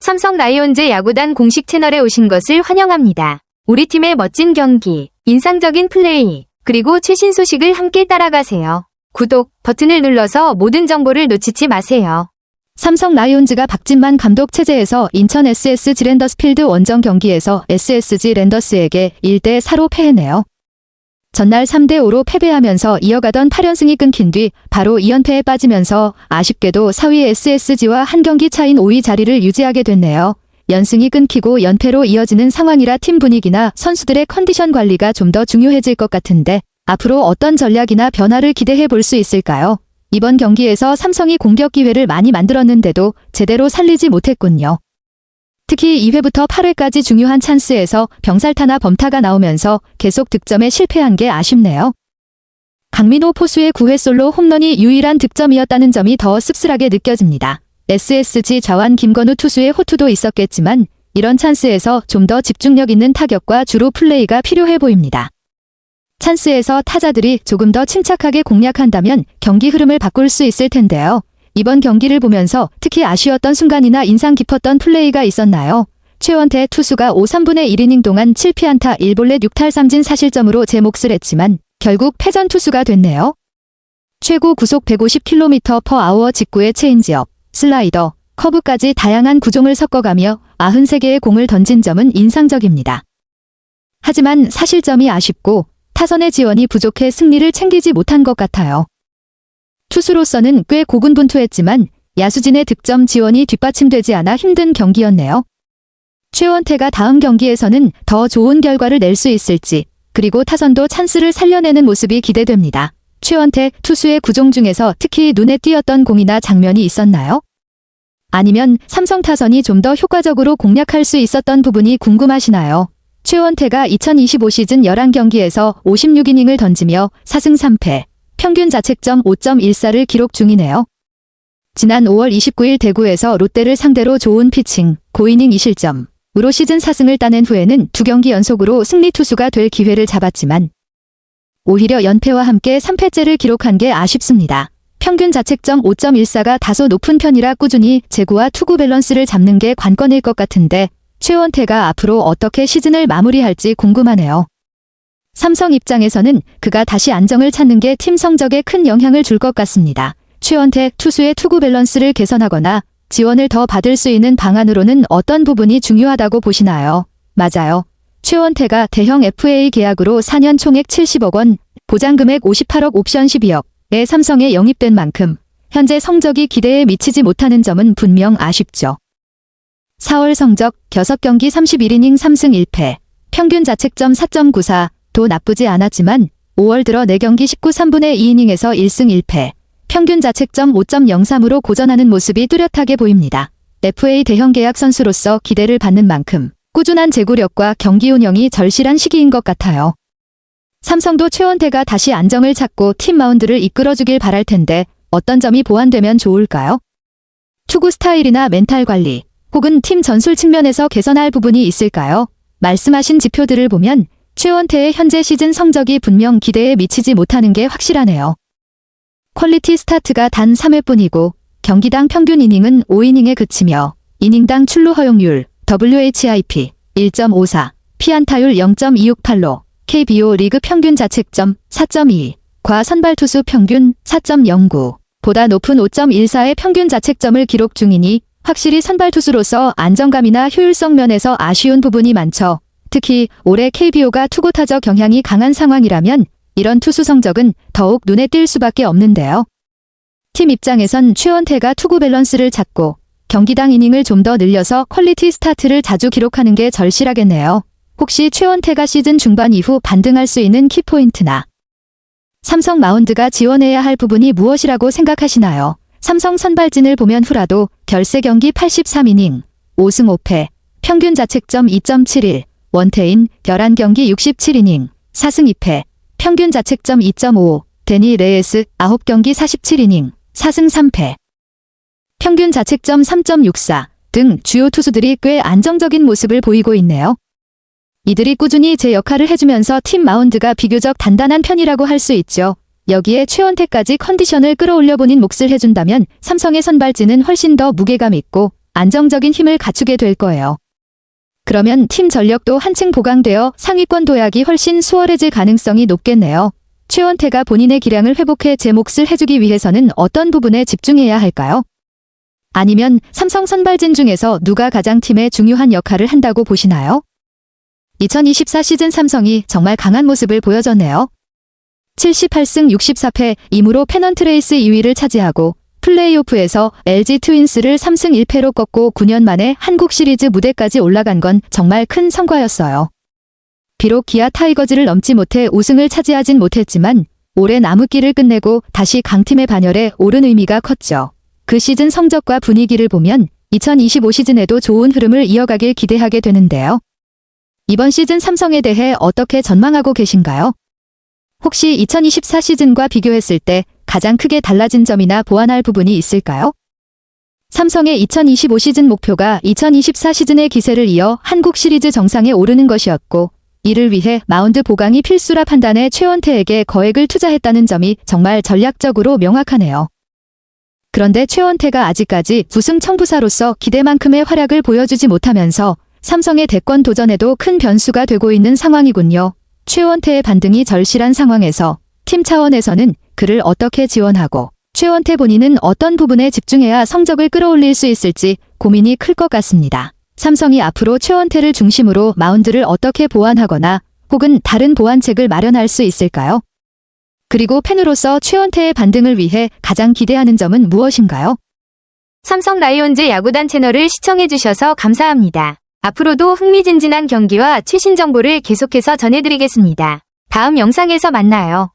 삼성 라이온즈 야구단 공식 채널에 오신 것을 환영합니다. 우리 팀의 멋진 경기, 인상적인 플레이, 그리고 최신 소식을 함께 따라가세요. 구독 버튼을 눌러서 모든 정보를 놓치지 마세요. 삼성 라이온즈가 박진만 감독 체제에서 인천 SSG 랜더스필드 원정 경기에서 SSG 랜더스에게 1대4로 패했네요. 전날 3대5로 패배하면서 이어가던 8연승이 끊긴 뒤 바로 2연패에 빠지면서 아쉽게도 4위 SSG와 한 경기 차인 5위 자리를 유지하게 됐네요. 연승이 끊기고 연패로 이어지는 상황이라 팀 분위기나 선수들의 컨디션 관리가 좀 더 중요해질 것 같은데 앞으로 어떤 전략이나 변화를 기대해 볼 수 있을까요? 이번 경기에서 삼성이 공격 기회를 많이 만들었는데도 제대로 살리지 못했군요. 특히 2회부터 8회까지 중요한 찬스에서 병살타나 범타가 나오면서 계속 득점에 실패한 게 아쉽네요. 강민호 포수의 9회 솔로 홈런이 유일한 득점이었다는 점이 더 씁쓸하게 느껴집니다. SSG 좌완 김건우 투수의 호투도 있었겠지만 이런 찬스에서 좀 더 집중력 있는 타격과 주루 플레이가 필요해 보입니다. 찬스에서 타자들이 조금 더 침착하게 공략한다면 경기 흐름을 바꿀 수 있을 텐데요. 이번 경기를 보면서 특히 아쉬웠던 순간이나 인상 깊었던 플레이가 있었나요? 최원태 투수가 5, 3분의 1이닝 동안 7피안타 1볼넷 6탈 3진 사실점으로 제 몫을 했지만 결국 패전 투수가 됐네요. 최고 구속 150km/h 직구의 체인지업, 슬라이더, 커브까지 다양한 구종을 섞어가며 93개의 공을 던진 점은 인상적입니다. 하지만 사실점이 아쉽고 타선의 지원이 부족해 승리를 챙기지 못한 것 같아요. 투수로서는 꽤 고군분투했지만 야수진의 득점 지원이 뒷받침되지 않아 힘든 경기였네요. 최원태가 다음 경기에서는 더 좋은 결과를 낼 수 있을지, 그리고 타선도 찬스를 살려내는 모습이 기대됩니다. 최원태 투수의 구종 중에서 특히 눈에 띄었던 공이나 장면이 있었나요? 아니면 삼성 타선이 좀 더 효과적으로 공략할 수 있었던 부분이 궁금하시나요? 최원태가 2025 시즌 11경기에서 56이닝을 던지며 4승 3패, 평균 자책점 5.14를 기록 중이네요. 지난 5월 29일 대구에서 롯데를 상대로 좋은 피칭, 고이닝 2실점으로 시즌 4승을 따낸 후에는 2경기 연속으로 승리 투수가 될 기회를 잡았지만 오히려 연패와 함께 3패째를 기록한 게 아쉽습니다. 평균 자책점 5.14가 다소 높은 편이라 꾸준히 제구와 투구 밸런스를 잡는 게 관건일 것 같은데 최원태가 앞으로 어떻게 시즌을 마무리할지 궁금하네요. 삼성 입장에서는 그가 다시 안정을 찾는 게 팀 성적에 큰 영향을 줄 것 같습니다. 최원태 투수의 투구 밸런스를 개선하거나 지원을 더 받을 수 있는 방안으로는 어떤 부분이 중요하다고 보시나요? 맞아요. 최원태가 대형 FA 계약으로 4년 총액 70억 원, 보장금액 58억 옵션 12억에 삼성에 영입된 만큼 현재 성적이 기대에 미치지 못하는 점은 분명 아쉽죠. 4월 성적 6경기 31이닝 3승 1패, 평균 자책점 4.94도 나쁘지 않았지만 5월 들어 4경기 19 3분의 2이닝에서 1승 1패, 평균 자책점 5.03으로 고전하는 모습이 뚜렷하게 보입니다. FA 대형 계약 선수로서 기대를 받는 만큼 꾸준한 제구력과 경기 운영이 절실한 시기인 것 같아요. 삼성도 최원태가 다시 안정을 찾고 팀 마운드를 이끌어주길 바랄 텐데 어떤 점이 보완되면 좋을까요? 투구 스타일이나 멘탈 관리, 혹은 팀 전술 측면에서 개선할 부분이 있을까요? 말씀하신 지표들을 보면 최원태의 현재 시즌 성적이 분명 기대에 미치지 못하는 게 확실하네요. 퀄리티 스타트가 단 3회뿐이고 경기당 평균 이닝은 5이닝에 그치며 이닝당 출루 허용률 WHIP 1.54, 피안타율 0.268로 KBO 리그 평균 자책점 4.2, 과 선발 투수 평균 4.09, 보다 높은 5.14의 평균 자책점을 기록 중이니 확실히 선발 투수로서 안정감이나 효율성 면에서 아쉬운 부분이 많죠. 특히 올해 KBO가 투구 타적 경향이 강한 상황이라면 이런 투수 성적은 더욱 눈에 띌 수밖에 없는데요. 팀 입장에선 최원태가 투구 밸런스를 찾고 경기당 이닝을 좀 더 늘려서 퀄리티 스타트를 자주 기록하는 게 절실하겠네요. 혹시 최원태가 시즌 중반 이후 반등할 수 있는 키포인트나 삼성 마운드가 지원해야 할 부분이 무엇이라고 생각하시나요? 삼성 선발진을 보면 후라도 결세 경기 83이닝, 5승 5패, 평균 자책점 2.71, 원태인 11경기 67이닝, 4승 2패, 평균 자책점 2.55, 데니 레에스 9경기 47이닝, 4승 3패, 평균 자책점 3.64 등 주요 투수들이 꽤 안정적인 모습을 보이고 있네요. 이들이 꾸준히 제 역할을 해주면서 팀 마운드가 비교적 단단한 편이라고 할 수 있죠. 여기에 최원태까지 컨디션을 끌어올려 본인 몫을 해준다면 삼성의 선발진은 훨씬 더 무게감 있고 안정적인 힘을 갖추게 될 거예요. 그러면 팀 전력도 한층 보강되어 상위권 도약이 훨씬 수월해질 가능성이 높겠네요. 최원태가 본인의 기량을 회복해 제 몫을 해주기 위해서는 어떤 부분에 집중해야 할까요? 아니면 삼성 선발진 중에서 누가 가장 팀에 중요한 역할을 한다고 보시나요? 2024 시즌 삼성이 정말 강한 모습을 보여줬네요. 78승 64패 2무로 페넌트레이스 2위를 차지하고 플레이오프에서 LG 트윈스를 3승 1패로 꺾고 9년 만에 한국 시리즈 무대까지 올라간 건 정말 큰 성과였어요. 비록 기아 타이거즈를 넘지 못해 우승을 차지하진 못했지만 올해 남은 길을 끝내고 다시 강팀의 반열에 오른 의미가 컸죠. 그 시즌 성적과 분위기를 보면 2025 시즌에도 좋은 흐름을 이어가길 기대하게 되는데요. 이번 시즌 삼성에 대해 어떻게 전망하고 계신가요? 혹시 2024 시즌과 비교했을 때 가장 크게 달라진 점이나 보완할 부분이 있을까요? 삼성의 2025 시즌 목표가 2024 시즌의 기세를 이어 한국 시리즈 정상에 오르는 것이었고 이를 위해 마운드 보강이 필수라 판단해 최원태에게 거액을 투자했다는 점이 정말 전략적으로 명확하네요. 그런데 최원태가 아직까지 우승 청부사로서 기대만큼의 활약을 보여주지 못하면서 삼성의 대권 도전에도 큰 변수가 되고 있는 상황이군요. 최원태의 반등이 절실한 상황에서 팀 차원에서는 그를 어떻게 지원하고 최원태 본인은 어떤 부분에 집중해야 성적을 끌어올릴 수 있을지 고민이 클 것 같습니다. 삼성이 앞으로 최원태를 중심으로 마운드를 어떻게 보완하거나 혹은 다른 보완책을 마련할 수 있을까요? 그리고 팬으로서 최원태의 반등을 위해 가장 기대하는 점은 무엇인가요? 삼성 라이온즈 야구단 채널을 시청해주셔서 감사합니다. 앞으로도 흥미진진한 경기와 최신 정보를 계속해서 전해드리겠습니다. 다음 영상에서 만나요.